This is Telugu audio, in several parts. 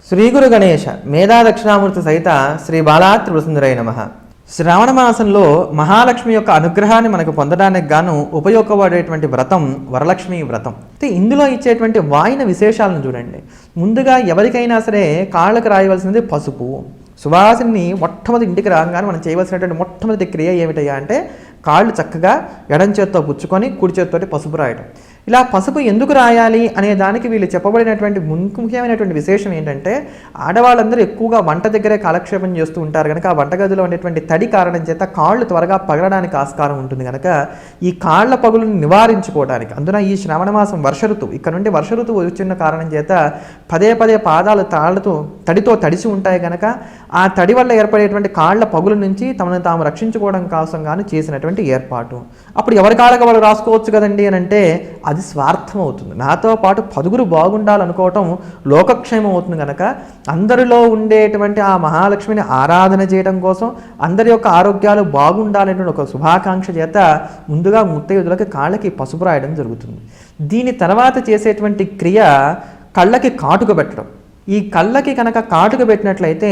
శ్రీగురు గణేశ మేధా దక్షిణామూర్తి సహిత శ్రీ బాలాత్రిపురసుందరై నమః. శ్రావణ మాసంలో మహాలక్ష్మి యొక్క అనుగ్రహాన్ని మనకు పొందడానికి గాను ఉపయోగపడేటువంటి వ్రతం వరలక్ష్మి వ్రతం. ఇందులో ఇచ్చేటువంటి వాయిన విశేషాలను చూడండి. ముందుగా ఎవరికైనా సరే కాళ్ళకు రాయవలసింది పసుపు. సువాసిని మొట్టమొదటి ఇంటికి రాగానే మనం చేయవలసినటువంటి మొట్టమొదటి క్రియ ఏమిటయ్యా అంటే కాళ్ళు చక్కగా ఎడం చేత్తో పుచ్చుకొని కుడి చేత్తోటి పసుపు రాయడం. ఇలా పసుపు ఎందుకు రాయాలి అనే దానికి వీళ్ళు చెప్పబడినటువంటి ముఖ్యమైనటువంటి విశేషం ఏంటంటే ఆడవాళ్ళందరూ ఎక్కువగా వంట దగ్గరే కాలక్షేపం చేస్తూ ఉంటారు కనుక ఆ వంటగదిలో ఉండేటువంటి తడి కారణం చేత కాళ్ళు త్వరగా పగలడానికి ఆస్కారం ఉంటుంది కనుక ఈ కాళ్ళ పగులను నివారించుకోవడానికి అందున ఈ శ్రావణ మాసం వర్ష ఋతువు ఇక్కడ నుండి వర్ష ఋతువు వచ్చిన కారణం చేత పదే పదే పాదాలు తడితో తడిసి ఉంటాయి కనుక ఆ తడి వల్ల ఏర్పడేటువంటి కాళ్ళ పగుల నుంచి తమను తాము రక్షించుకోవడం కోసం గాను చేసినటువంటి ఏర్పాటు. అప్పుడు ఎవరి కాళ్ళకు వాళ్ళు రాసుకోవచ్చు కదండి అని అంటే అది స్వార్థం అవుతుంది. నాతో పాటు 10గురు బాగుండాలనుకోవటం లోకక్షేమం అవుతుంది కనుక అందరిలో ఉండేటువంటి ఆ మహాలక్ష్మిని ఆరాధన చేయడం కోసం అందరి యొక్క ఆరోగ్యాలు బాగుండాలనేటువంటి ఒక శుభాకాంక్ష చేత ముందుగా ముత్తైదులకి కాళ్ళకి పసుపు రాయడం జరుగుతుంది. దీని తర్వాత చేసేటువంటి క్రియ కళ్ళకి కాటుక పెట్టడం. ఈ కళ్ళకి కనుక కాటుక పెట్టినట్లయితే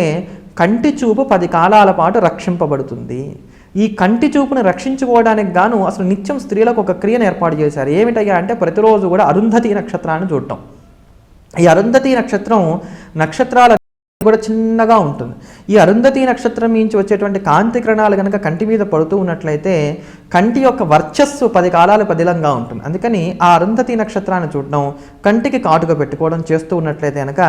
కంటి చూపు 10 కాలాల పాటు రక్షింపబడుతుంది. ఈ కంటి చూపును రక్షించుకోవడానికి గాను అసలు నిత్యం స్త్రీలకు ఒక క్రియను ఏర్పాటు చేశారు. ఏమిటయ్యా అంటే ప్రతిరోజు కూడా అరుంధతి నక్షత్రాన్ని చూడటం. ఈ అరుంధతి నక్షత్రాల కూడా చిన్నగా ఉంటుంది. ఈ అరుంధతి నక్షత్రం నుంచి వచ్చేటువంటి కాంతి కిరణాలు కనుక కంటి మీద పడుతూ ఉన్నట్లయితే కంటి యొక్క వర్చస్సు 10 కాలాలు పదిలంగా ఉంటుంది. అందుకని ఆ అరుంధతి నక్షత్రాన్ని చూడడం, కంటికి కాటుక పెట్టుకోవడం చేస్తూ ఉన్నట్లయితే కనుక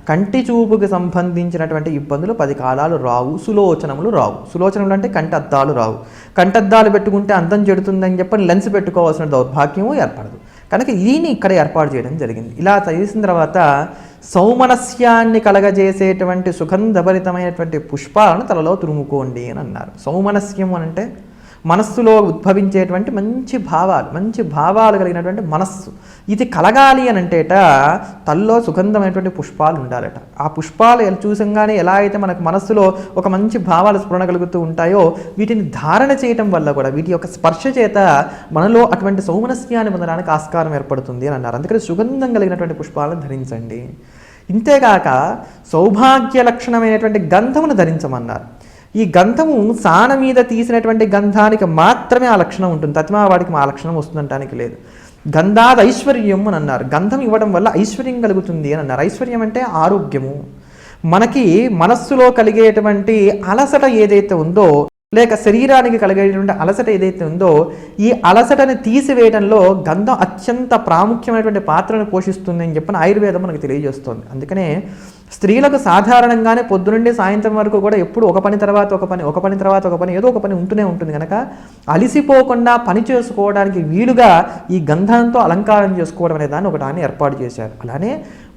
కంటి చూపుకి సంబంధించినటువంటి ఇబ్బందులు 10 కాలాలు రావు, సులోచనములు రావు. సులోచనములు అంటే కంటి అద్దాలు రావు. కంటద్దాలు పెట్టుకుంటే అందం చెడుతుందని చెప్పని లెన్స్ పెట్టుకోవాల్సిన దౌర్భాగ్యము ఏర్పడదు. కనుక దీన్ని ఇక్కడ ఏర్పాటు చేయడం జరిగింది. ఇలా చేసిన తర్వాత సౌమనస్యాన్ని కలగజేసేటువంటి సుగంధభరితమైనటువంటి పుష్పాలను తలలో తురుముకోండి అని అన్నారు. సౌమనస్యం అంటే మనస్సులో ఉద్భవించేటువంటి మంచి భావాలు కలిగినటువంటి మనస్సు. ఇది కలగాలి అని అంటేట తల్లో సుగంధమైనటువంటి పుష్పాలు ఉండాలట. ఆ పుష్పాలు చూసంగానే ఎలా అయితే మనకు మనస్సులో ఒక మంచి భావాలు స్ఫురణ కలుగుతూ ఉంటాయో వీటిని ధారణ చేయటం వల్ల కూడా వీటి యొక్క స్పర్శ చేత మనలో అటువంటి సౌమనస్యాన్ని పొందడానికి ఆస్కారం ఏర్పడుతుంది అని అన్నారు. అందుకని సుగంధం కలిగినటువంటి పుష్పాలను ధరించండి. ఇంతేగాక సౌభాగ్య లక్షణమైనటువంటి గంధమును ధరించమన్నారు. ఈ గంధము సాన మీద తీసినటువంటి గంధానికి మాత్రమే ఆ లక్షణం ఉంటుంది. తత్మా వాడికి ఆ లక్షణం వస్తుందంటానికి లేదు. గంధాద్ ఐశ్వర్యం అని అన్నారు. గంధం ఇవ్వడం వల్ల ఐశ్వర్యం కలుగుతుంది అని అన్నారు. ఐశ్వర్యం అంటే ఆరోగ్యము. మనకి మనస్సులో కలిగేటువంటి అలసట ఏదైతే ఉందో లేక శరీరానికి కలిగేటువంటి అలసట ఏదైతే ఉందో ఈ అలసటని తీసివేయడంలో గంధం అత్యంత ప్రాముఖ్యమైనటువంటి పాత్రను పోషిస్తుంది అని చెప్పని ఆయుర్వేదం మనకు తెలియజేస్తుంది. అందుకనే స్త్రీలకు సాధారణంగానే పొద్దునుండి సాయంత్రం వరకు కూడా ఎప్పుడు ఒక పని తర్వాత ఒక పని ఏదో ఒక పని ఉంటూనే ఉంటుంది కనుక అలిసిపోకుండా పని చేసుకోవడానికి వీలుగా ఈ గంధంతో అలంకారం చేసుకోవడం అనే దాన్ని ఒకదాన్ని ఏర్పాటు చేశారు. అలానే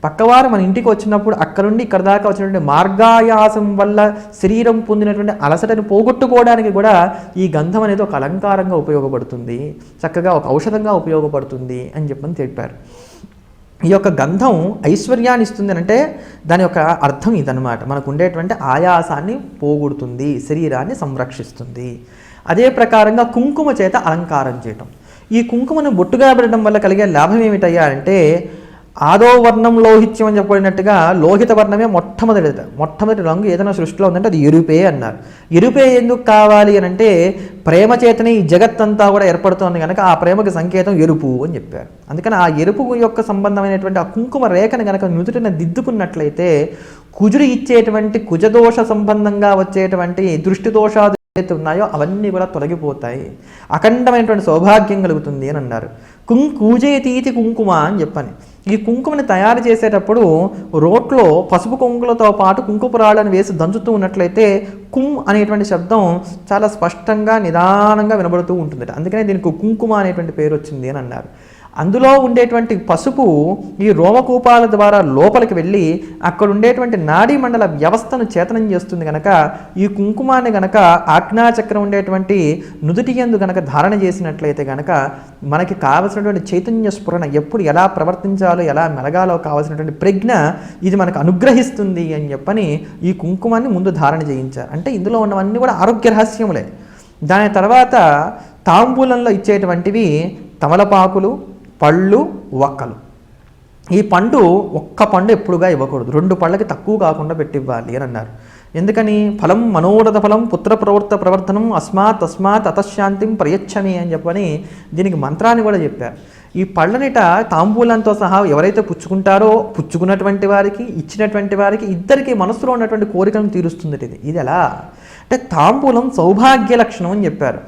పక్కవారు మన ఇంటికి వచ్చినప్పుడు అక్కడ నుండి ఇక్కడ దాకా వచ్చినటువంటి మార్గాయాసం వల్ల శరీరం పొందినటువంటి అలసటను పోగొట్టుకోవడానికి కూడా ఈ గంధం అనేది ఒక అలంకారంగా ఉపయోగపడుతుంది, చక్కగా ఒక ఔషధంగా ఉపయోగపడుతుంది అని చెప్పని చెప్పారు. ఈ యొక్క గంధం ఐశ్వర్యాన్ని ఇస్తుంది అంటే దాని యొక్క అర్థం ఇదనమాట. మనకు ఉండేటువంటి ఆయాసాన్ని పోగొడుతుంది, శరీరాన్ని సంరక్షిస్తుంది. అదే ప్రకారంగా కుంకుమ చేత అలంకారం చేయటం. ఈ కుంకుమను బొట్టుగా పెట్టడం వల్ల కలిగే లాభం ఏమిటయ్యా అంటే ఆదో వర్ణం లోహిత్యం అని చెప్పబడినట్టుగా లోహిత వర్ణమే మొట్టమొదటి రంగు ఏదైనా సృష్టిలో ఉందంటే అది ఎరుపే అన్నారు. ఎరుపే ఎందుకు కావాలి అని అంటే ప్రేమ చేతనే ఈ జగత్తంతా కూడా ఏర్పడుతోంది కనుక ఆ ప్రేమకి సంకేతం ఎరుపు అని చెప్పారు. అందుకని ఆ ఎరుపు యొక్క సంబంధమైనటువంటి ఆ కుంకుమ రేఖను కనుక నుదుటిన దిద్దుకున్నట్లయితే కుజుడు ఇచ్చేటువంటి కుజదోష సంబంధంగా వచ్చేటువంటి దృష్టి దోషాలు ఏదైతే ఉన్నాయో అవన్నీ కూడా తొలగిపోతాయి, అఖండమైనటువంటి సౌభాగ్యం కలుగుతుంది అని అన్నారు. కూజేతీతి కుంకుమ అని చెప్పని ఈ కుంకుమని తయారు చేసేటప్పుడు రోట్లో పసుపు కుంకులతో పాటు కుంకుపురాళ్ళని వేసి దంచుతూ ఉన్నట్లయితే కుమ్ అనేటువంటి శబ్దం చాలా స్పష్టంగా నిదానంగా వినబడుతూ ఉంటుంది. అందుకనే దీనికి కుంకుమ అనేటువంటి పేరు వచ్చింది అని అన్నారు. అందులో ఉండేటువంటి పసుపు ఈ రోమకూపాల ద్వారా లోపలికి వెళ్ళి అక్కడ ఉండేటువంటి నాడీ మండల వ్యవస్థను చేతనం చేస్తుంది కనుక ఈ కుంకుమాన్ని గనక ఆజ్ఞాచక్రం ఉండేటువంటి నుదుటి యందు గనక ధారణ చేసినట్లయితే గనక మనకి కావలసినటువంటి చైతన్య స్ఫురణ ఎప్పుడు ఎలా ప్రవర్తించాలో ఎలా మెలగాలో కావలసినటువంటి ప్రజ్ఞ ఇది మనకు అనుగ్రహిస్తుంది అని చెప్పని ఈ కుంకుమాన్ని ముందు ధారణ చేయించారు. అంటే ఇందులో ఉన్నవన్నీ కూడా ఆరోగ్య రహస్యములే. దాని తర్వాత తాంబూలంలో ఇచ్చేటువంటివి తమలపాకులు, పళ్ళు, వక్కలు. ఈ పండు ఒక్క పండు ఎప్పుడుగా ఇవ్వకూడదు, 2 పళ్ళకి తక్కువ కాకుండా పెట్టివ్వాలి అని అన్నారు. ఎందుకని? ఫలం మనోరథ ఫలం పుత్ర ప్రవృత్త ప్రవర్తనం తస్మాత్ అతశాంతిం ప్రయచ్చమి అని చెప్పని దీనికి మంత్రాన్ని కూడా చెప్పారు. ఈ పళ్ళనిట తాంబూలంతో సహా ఎవరైతే పుచ్చుకుంటారో పుచ్చుకున్నటువంటి వారికి, ఇచ్చినటువంటి వారికి ఇద్దరికి మనసులో ఉన్నటువంటి కోరికలను తీరుస్తుంది. ఇది ఎలా అంటే తాంబూలం సౌభాగ్య లక్షణం అని చెప్పారు.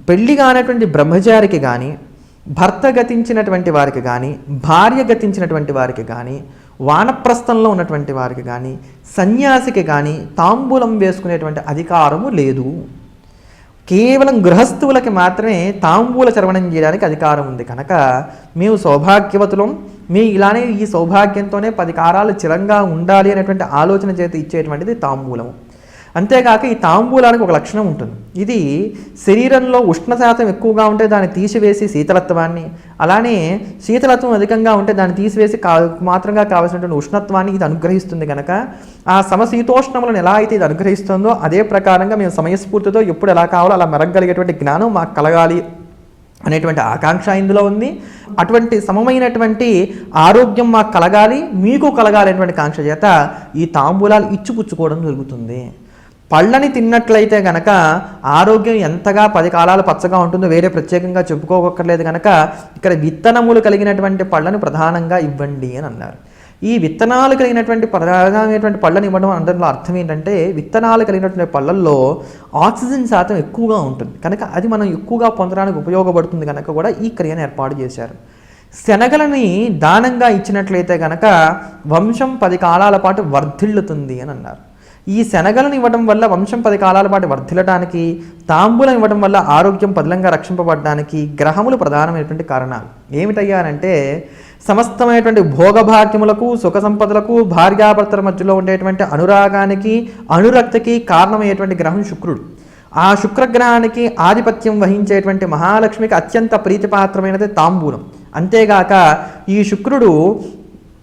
పెళ్లి కానటువంటి బ్రహ్మచారికి కానీ, భర్త గతించినటువంటి వారికి కానీ, భార్య గతించినటువంటి వారికి కానీ, వానప్రస్థంలో ఉన్నటువంటి వారికి కానీ, సన్యాసికి కానీ తాంబూలం వేసుకునేటువంటి అధికారము లేదు. కేవలం గృహస్థువులకి మాత్రమే తాంబూల చర్వణం చేయడానికి అధికారం ఉంది. కనుక మేము సౌభాగ్యవతులం, మీ ఇలానే ఈ సౌభాగ్యంతోనే 10 కాలాలు చిరంగా ఉండాలి అనేటువంటి ఆలోచన చేత ఇచ్చేటువంటిది తాంబూలము. అంతేకాక ఈ తాంబూలానికి ఒక లక్షణం ఉంటుంది. ఇది శరీరంలో ఉష్ణ శాతం ఎక్కువగా ఉంటే దాన్ని తీసివేసి శీతలత్వాన్ని, అలానే శీతలత్వం అధికంగా ఉంటే దాన్ని తీసివేసి మాత్రంగా కావాల్సినటువంటి ఉష్ణత్వాన్ని ఇది అనుగ్రహిస్తుంది. కనుక ఆ సమశీతోష్ణములను ఎలా అయితే ఇది అనుగ్రహిస్తుందో అదే ప్రకారంగా మేము సమయస్ఫూర్తితో ఎప్పుడు ఎలా కావాలో అలా మెరగలిగేటువంటి జ్ఞానం మాకు కలగాలి అనేటువంటి ఆకాంక్ష ఇందులో ఉంది. అటువంటి సమమైనటువంటి ఆరోగ్యం మాకు కలగాలి, మీకు కలగాలి అనేటువంటి కాంక్ష చేత ఈ తాంబూలాలు ఇచ్చిపుచ్చుకోవడం జరుగుతుంది. పళ్ళని తిన్నట్లయితే కనుక ఆరోగ్యం ఎంతగా 10 కాలాలు పచ్చగా ఉంటుందో వేరే ప్రత్యేకంగా చెప్పుకోకర్లేదు. కనుక ఇక్కడ విత్తనములు కలిగినటువంటి పళ్ళను ప్రధానంగా ఇవ్వండి అని అన్నారు. ఈ విత్తనాలు కలిగినటువంటి ప్రధానమైనటువంటి పళ్ళని ఇవ్వడం అందరిలో అర్థం ఏంటంటే విత్తనాలు కలిగినటువంటి పళ్ళల్లో ఆక్సిజన్ శాతం ఎక్కువగా ఉంటుంది. కనుక అది మనం ఎక్కువగా పొందడానికి ఉపయోగపడుతుంది. కనుక కూడా ఈ క్రియను ఏర్పాటు చేశారు. శనగలని దానంగా ఇచ్చినట్లయితే కనుక వంశం 10 కాలాల పాటు వర్ధిల్లుతుంది అని అన్నారు. ఈ శనగలను ఇవ్వడం వల్ల వంశం 10 కాలాల పాటు వర్ధిల్లడానికి, తాంబూలం ఇవ్వడం వల్ల ఆరోగ్యం పదిలంగా రక్షింపబడడానికి గ్రహములు ప్రధానమైనటువంటి కారణాలు. ఏమిటయ్యానంటే సమస్తమైనటువంటి భోగభాగ్యములకు, సుఖ సంపదలకు, భార్యాభర్తల మధ్యలో ఉండేటువంటి అనురాగానికి, అనురక్తికి కారణమయ్యేటువంటి గ్రహం శుక్రుడు. ఆ శుక్రగ్రహానికి ఆధిపత్యం వహించేటువంటి మహాలక్ష్మికి అత్యంత ప్రీతిపాత్రమైనది తాంబూలం. అంతేగాక ఈ శుక్రుడు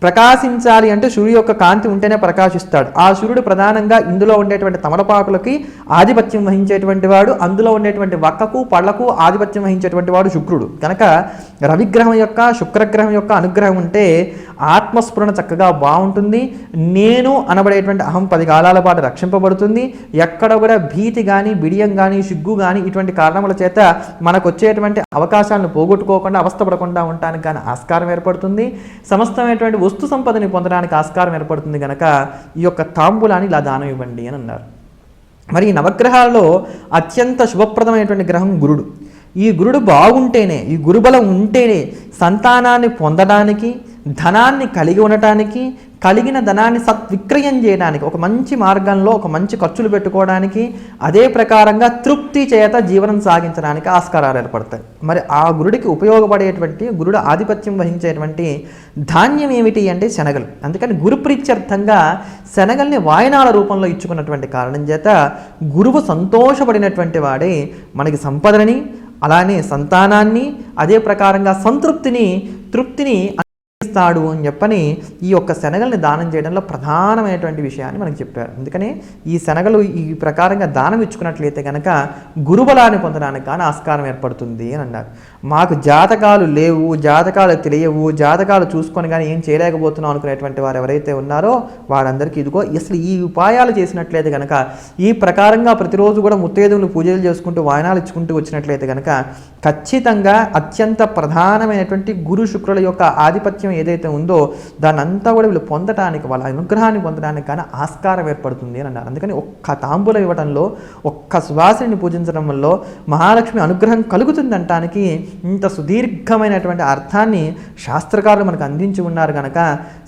ప్రకాశించాలి అంటే సూర్యుడి యొక్క కాంతి ఉంటేనే ప్రకాశిస్తాడు. ఆ సూర్యుడు ప్రధానంగా ఇందులో ఉండేటువంటి తమలపాకులకి ఆధిపత్యం వహించేటువంటి వాడు, అందులో ఉండేటువంటి వక్కకు పళ్ళకు ఆధిపత్యం వహించేటువంటి వాడు శుక్రుడు. కనుక రవిగ్రహం యొక్క, శుక్రగ్రహం యొక్క అనుగ్రహం ఉంటే ఆత్మస్ఫురణ చక్కగా బాగుంటుంది. నేను అనబడేటువంటి అహం 10 కాలాల పాటు రక్షింపబడుతుంది. ఎక్కడ కూడా భీతి కానీ, బిడియం కానీ, సిగ్గు కానీ ఇటువంటి కారణముల చేత మనకు వచ్చేటువంటి అవకాశాలను పోగొట్టుకోకుండా అవస్థపడకుండా ఉండటానికి కానీ ఆస్కారం ఏర్పడుతుంది. సమస్తమైనటువంటి వస్తు సంపదని పొందడానికి ఆస్కారం ఏర్పడుతుంది. కనుక ఈ యొక్క తాంబూలాన్ని ఇలా దానం ఇవ్వండి అని అన్నారు. మరి ఈ నవగ్రహాలలో అత్యంత శుభప్రదమైనటువంటి గ్రహం గురుడు. ఈ గురుడు బాగుంటేనే, ఈ గురుబలం ఉంటేనే సంతానాన్ని పొందడానికి, ధనాన్ని కలిగి ఉండటానికి, కలిగిన ధనాన్ని సత్విక్రయం చేయడానికి, ఒక మంచి మార్గంలో ఒక మంచి ఖర్చులు పెట్టుకోవడానికి, అదే ప్రకారంగా తృప్తి చేత జీవనం సాగించడానికి ఆస్కారాలు ఏర్పడతాయి. మరి ఆ గురుడికి ఉపయోగపడేటువంటి, గురుడు ఆధిపత్యం వహించేటువంటి ధాన్యం ఏమిటి అంటే శనగలు. అందుకని గురు ప్రీత్యర్థంగా శనగల్ని వాయనాల రూపంలో ఇచ్చుకున్నటువంటి కారణం చేత గురువు సంతోషపడినటువంటి వాడే మనకి సంపదలని, అలానే సంతానాన్ని, అదే ప్రకారంగా సంతృప్తిని, తృప్తిని ఇస్తాడు అని చెప్పని ఈ యొక్క శనగల్ని దానం చేయడంలో ప్రధానమైనటువంటి విషయాన్ని మనకు చెప్పారు. అందుకనే ఈ శనగలు ఈ ప్రకారంగా దానం ఇచ్చుకున్నట్లయితే కనుక గురుబలాన్ని పొందడానికి కానీ ఆస్కారం ఏర్పడుతుంది అని అన్నారు. మాకు జాతకాలు లేవు, జాతకాలు తెలియవు, జాతకాలు చూసుకొని కానీ ఏం చేయలేకపోతున్నాం అనుకునేటువంటి వారు ఎవరైతే ఉన్నారో వారందరికీ ఇదిగో అసలు ఈ ఉపాయాలు చేసినట్లయితే కనుక, ఈ ప్రకారంగా ప్రతిరోజు కూడా ముత్తైదువులు పూజలు చేసుకుంటూ వాయనాలు ఇచ్చుకుంటూ వచ్చినట్లయితే కనుక ఖచ్చితంగా అత్యంత ప్రధానమైనటువంటి గురు శుక్రుల యొక్క ఆధిపత్యం ఏదైతే ఉందో దాన్ని అంతా కూడా వీళ్ళు పొందటానికి, వాళ్ళ అనుగ్రహాన్ని పొందడానికి కానీ ఆస్కారం ఏర్పడుతుంది అని అన్నారు. అందుకని ఒక్క తాంబూలం ఇవ్వడంలో, ఒక్క సువాసిని పూజించడం వల్ల మహాలక్ష్మి అనుగ్రహం కలుగుతుందంటానికి ఇంత సుదీర్ఘమైనటువంటి అర్థాన్ని శాస్త్రకారులు మనకు అందించి ఉన్నారు. కనుక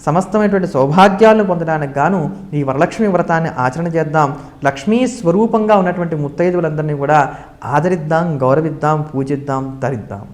సమస్తమైనటువంటి సౌభాగ్యాలను పొందడానికి గాను ఈ వరలక్ష్మి వ్రతాన్ని ఆచరణ చేద్దాం. లక్ష్మీ స్వరూపంగా ఉన్నటువంటి ముత్తైదువులందరినీ కూడా ఆదరిద్దాం, గౌరవిద్దాం, పూజిద్దాం, తరిద్దాం.